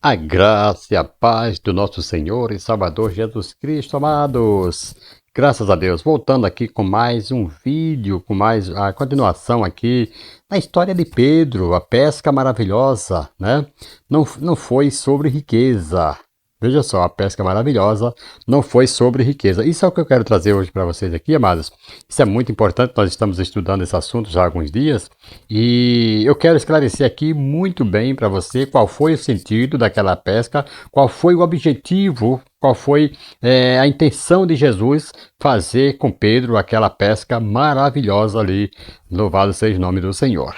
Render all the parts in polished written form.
A graça e a paz do nosso Senhor e Salvador Jesus Cristo, amados. Graças a Deus. Voltando aqui com mais um vídeo, com mais a continuação aqui na história de Pedro, a pesca maravilhosa, né? Não foi sobre riqueza. Veja só, a pesca maravilhosa não foi sobre riqueza. Isso é o que eu quero trazer hoje para vocês aqui, amados. Isso é muito importante, nós estamos estudando esse assunto já há alguns dias. E eu quero esclarecer aqui muito bem para você qual foi o sentido daquela pesca, qual foi o objetivo, qual foi a intenção de Jesus fazer com Pedro aquela pesca maravilhosa ali. Louvado seja o nome do Senhor.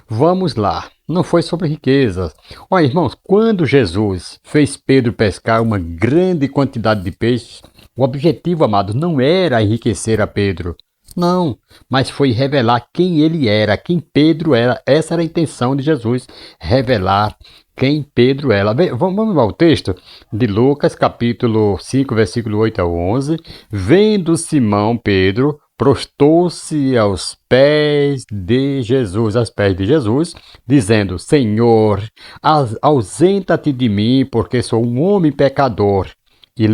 Vamos lá, não foi sobre riquezas. Olha, irmãos, quando Jesus fez Pedro pescar uma grande quantidade de peixes, o objetivo, amado, não era enriquecer a Pedro. Não, mas foi revelar quem ele era, quem Pedro era. Essa era a intenção de Jesus, revelar quem Pedro era. Vamos ao texto de Lucas, capítulo 5, versículo 8 ao 11. Vendo Simão Pedro, prostou-se aos pés de Jesus, dizendo: Senhor, ausenta-te de mim, porque sou um homem pecador. E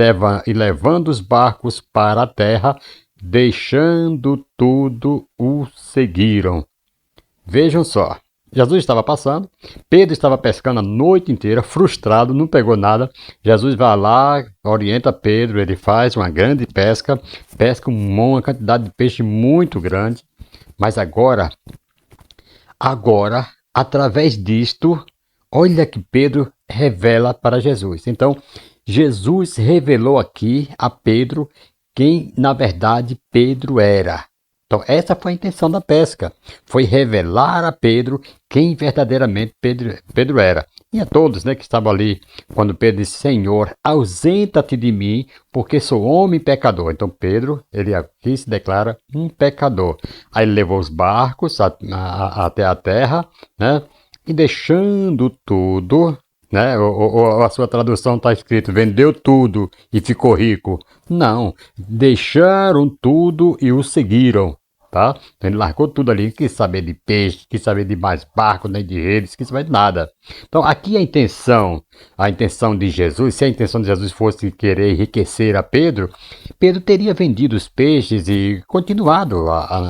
levando os barcos para a terra, deixando tudo, o seguiram. Vejam só, Jesus estava passando, Pedro estava pescando a noite inteira, frustrado, não pegou nada. Jesus vai lá, orienta Pedro, ele faz uma grande pesca, pesca uma quantidade de peixe muito grande. Mas agora, através disto, olha que Pedro revela para Jesus. Então, Jesus revelou aqui a Pedro quem, na verdade, Pedro era. Então, essa foi a intenção da pesca. Foi revelar a Pedro quem verdadeiramente Pedro era. E a todos, né, que estavam ali, quando Pedro disse: Senhor, ausenta-te de mim, porque sou homem pecador. Então, Pedro, ele aqui se declara um pecador. Aí ele levou os barcos até a terra, né, e deixando tudo, né? Ou a sua tradução está escrito: vendeu tudo e ficou rico. Não, deixaram tudo e o seguiram, tá? Então ele largou tudo ali, quis saber de peixe, quis saber de mais barco, nem de redes, quis saber de nada. Então aqui a intenção de Jesus, se a intenção de Jesus fosse querer enriquecer a Pedro, Pedro teria vendido os peixes e continuado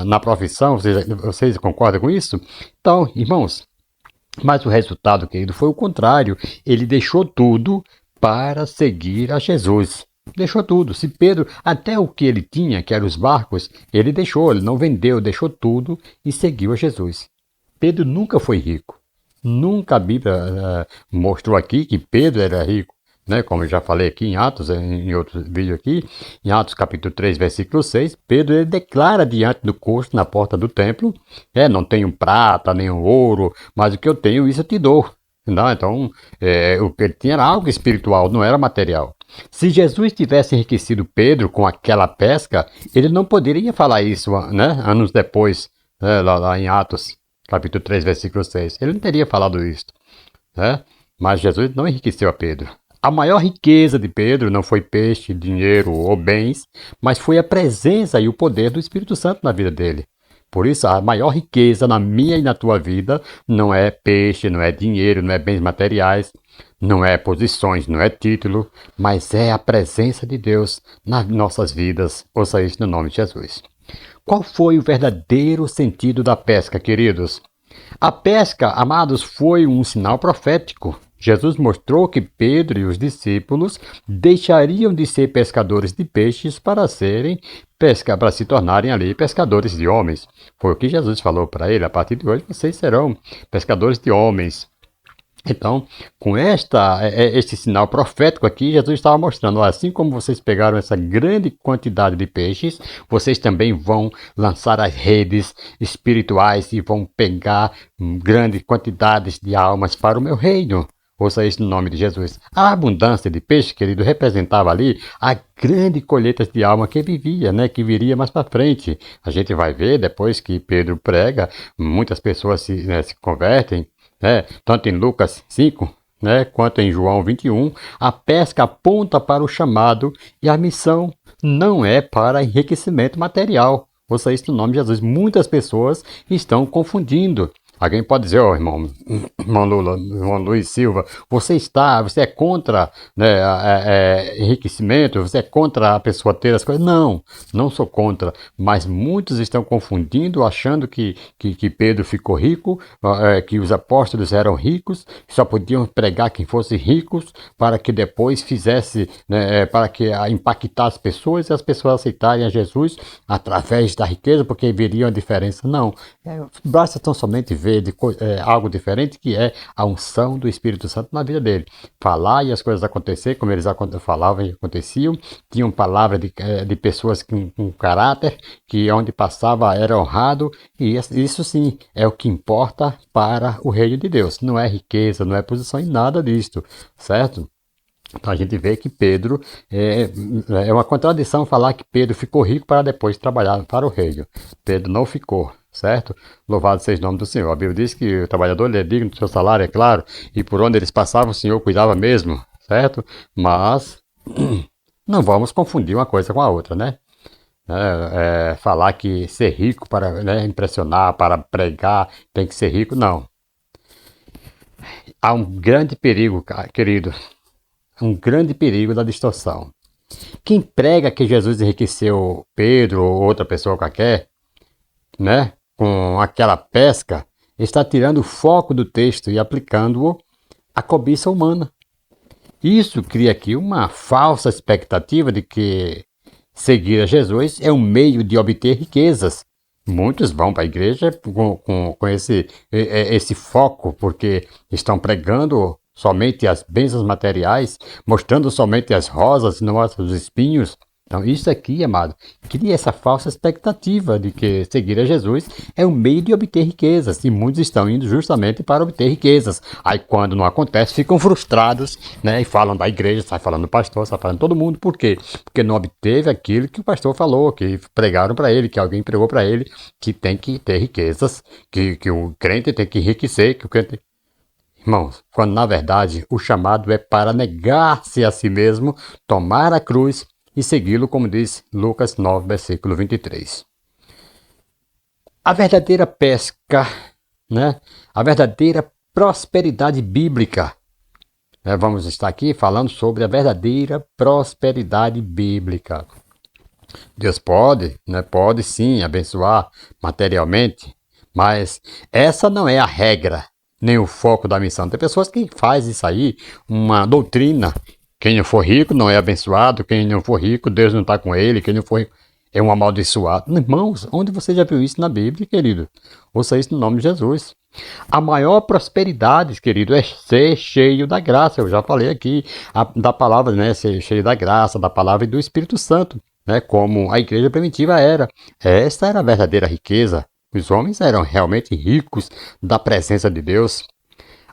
na profissão. Vocês concordam com isso? Então, irmãos, mas o resultado, querido, foi o contrário. Ele deixou tudo para seguir a Jesus. Deixou tudo. Se Pedro, até o que ele tinha, que eram os barcos, ele deixou, ele não vendeu, deixou tudo e seguiu a Jesus. Pedro nunca foi rico. Nunca a Bíblia mostrou aqui que Pedro era rico, né? Como eu já falei aqui em Atos, em outro vídeo aqui, em Atos capítulo 3, versículo 6, Pedro ele declara diante do coxo na porta do templo: não tenho prata, nem ouro, mas o que eu tenho, isso eu te dou. Não, então, o que ele tinha era algo espiritual, não era material. Se Jesus tivesse enriquecido Pedro com aquela pesca, ele não poderia falar isso, né, anos depois, né, lá em Atos capítulo 3, versículo 6. Ele não teria falado isso, né? Mas Jesus não enriqueceu a Pedro. A maior riqueza de Pedro não foi peixe, dinheiro ou bens, mas foi a presença e o poder do Espírito Santo na vida dele. Por isso, a maior riqueza na minha e na tua vida não é peixe, não é dinheiro, não é bens materiais, não é posições, não é título, mas é a presença de Deus nas nossas vidas. Ouça isso no nome de Jesus. Qual foi o verdadeiro sentido da pesca, queridos? A pesca, amados, foi um sinal profético. Jesus mostrou que Pedro e os discípulos deixariam de ser pescadores de peixes para se tornarem ali pescadores de homens. Foi o que Jesus falou para ele: a partir de hoje vocês serão pescadores de homens. Então, com este sinal profético aqui, Jesus estava mostrando: assim como vocês pegaram essa grande quantidade de peixes, vocês também vão lançar as redes espirituais e vão pegar grandes quantidades de almas para o meu reino. Ouça isso no nome de Jesus. A abundância de peixe, querido, representava ali a grande colheita de alma que vivia, né, que viria mais para frente. A gente vai ver depois que Pedro prega, muitas pessoas se convertem. Tanto em Lucas 5, quanto em João 21, a pesca aponta para o chamado e a missão não é para enriquecimento material. Ouça isso no nome de Jesus. Muitas pessoas estão confundindo Alguém pode dizer, ó, irmão Lula, irmão Luiz Silva, você é contra, né, enriquecimento, você é contra a pessoa ter as coisas. Não, não sou contra, mas muitos estão confundindo, achando que Pedro ficou rico, que os apóstolos eram ricos, só podiam pregar quem fosse ricos, para que depois fizesse, né, para que impactar as pessoas e as pessoas aceitarem a Jesus através da riqueza, porque veriam a diferença. Não, basta tão somente ver algo diferente, que é a unção do Espírito Santo na vida dele. Falar e as coisas acontecer como eles falavam e aconteciam. Tinham palavra de pessoas com caráter, que onde passava era honrado, e isso sim é o que importa para o reino de Deus. Não é riqueza, não é posição em nada disto, certo? Então a gente vê que Pedro, é uma contradição falar que Pedro ficou rico para depois trabalhar para o reino. Pedro não ficou, certo? Louvado seja o nome do Senhor. A Bíblia diz que o trabalhador ele é digno do seu salário, é claro, e por onde eles passavam o Senhor cuidava mesmo, certo? Mas não vamos confundir uma coisa com a outra, né? Falar que ser rico para, né, impressionar, para pregar, tem que ser rico, não. Há um grande perigo, querido, um grande perigo da distorção. Quem prega que Jesus enriqueceu Pedro ou outra pessoa qualquer, né, com aquela pesca, está tirando o foco do texto e aplicando-o à cobiça humana. Isso cria aqui uma falsa expectativa de que seguir a Jesus é um meio de obter riquezas. Muitos vão para a igreja com esse foco, porque estão pregando somente as bênçãos materiais, mostrando somente as rosas, não os espinhos. Então, isso aqui, amado, cria essa falsa expectativa de que seguir a Jesus é um meio de obter riquezas, e muitos estão indo justamente para obter riquezas. Aí, quando não acontece, ficam frustrados, né, e falam da igreja, sai falando do pastor, sai falando de todo mundo. Por quê? Porque não obteve aquilo que o pastor falou, que pregaram para ele, que alguém pregou para ele, que tem que ter riquezas, que o crente tem que enriquecer, que o crente... Irmãos, quando na verdade o chamado é para negar-se a si mesmo, tomar a cruz e segui-lo, como diz Lucas 9, versículo 23. A verdadeira pesca, né? A verdadeira prosperidade bíblica. Vamos estar aqui falando sobre a verdadeira prosperidade bíblica. Deus pode, né? Pode sim abençoar materialmente, mas essa não é a regra, nem o foco da missão. Tem pessoas que fazem isso aí uma doutrina. Quem não for rico não é abençoado, quem não for rico, Deus não está com ele, quem não for rico é um amaldiçoado. Irmãos, onde você já viu isso na Bíblia, querido? Ouça isso no nome de Jesus. A maior prosperidade, querido, é ser cheio da graça. Eu já falei aqui da palavra, né? Ser cheio da graça, da palavra e do Espírito Santo, né? Como a igreja primitiva era. Esta era a verdadeira riqueza. Os homens eram realmente ricos da presença de Deus.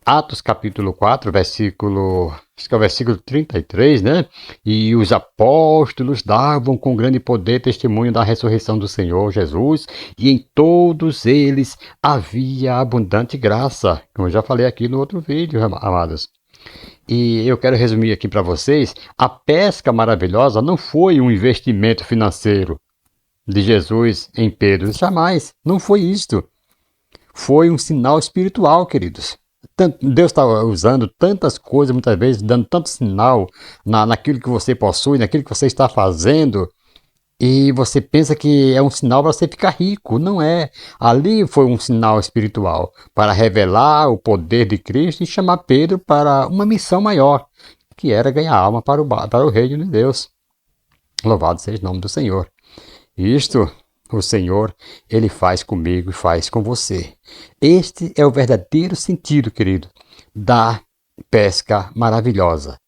Atos capítulo 4, acho que é o versículo 33, né? E os apóstolos davam com grande poder testemunho da ressurreição do Senhor Jesus, e em todos eles havia abundante graça, como eu já falei aqui no outro vídeo, amados. E eu quero resumir aqui para vocês, a pesca maravilhosa não foi um investimento financeiro de Jesus em Pedro, jamais, não foi isto. Foi um sinal espiritual, queridos. Deus está usando tantas coisas, muitas vezes, dando tanto sinal naquilo que você possui, naquilo que você está fazendo, e você pensa que é um sinal para você ficar rico. Não é. Ali foi um sinal espiritual para revelar o poder de Cristo e chamar Pedro para uma missão maior, que era ganhar alma para o reino de Deus. Louvado seja o nome do Senhor. Isto o Senhor, Ele faz comigo e faz com você. Este é o verdadeiro sentido, querido, da pesca maravilhosa.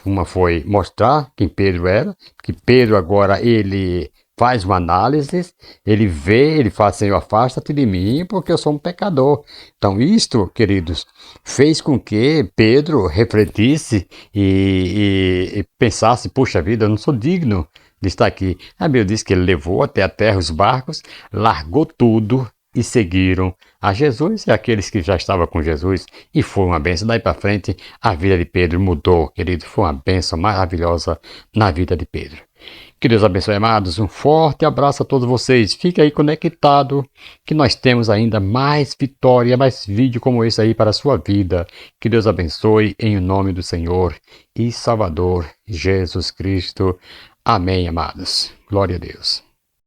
Uma foi mostrar quem Pedro era, que Pedro agora ele faz uma análise, ele vê, ele fala, Senhor, afasta-te de mim, porque eu sou um pecador. Então isto, queridos, fez com que Pedro refletisse e pensasse, puxa vida, eu não sou digno de estar aqui. A Bíblia diz que ele levou até a terra os barcos, largou tudo e seguiram a Jesus e aqueles que já estavam com Jesus e foi uma bênção. Daí para frente, a vida de Pedro mudou, querido. Foi uma bênção maravilhosa na vida de Pedro. Que Deus abençoe, amados. Um forte abraço a todos vocês. Fique aí conectado, que nós temos ainda mais vitória, mais vídeo como esse aí para a sua vida. Que Deus abençoe em nome do Senhor e Salvador Jesus Cristo. Amém, amados. Glória a Deus.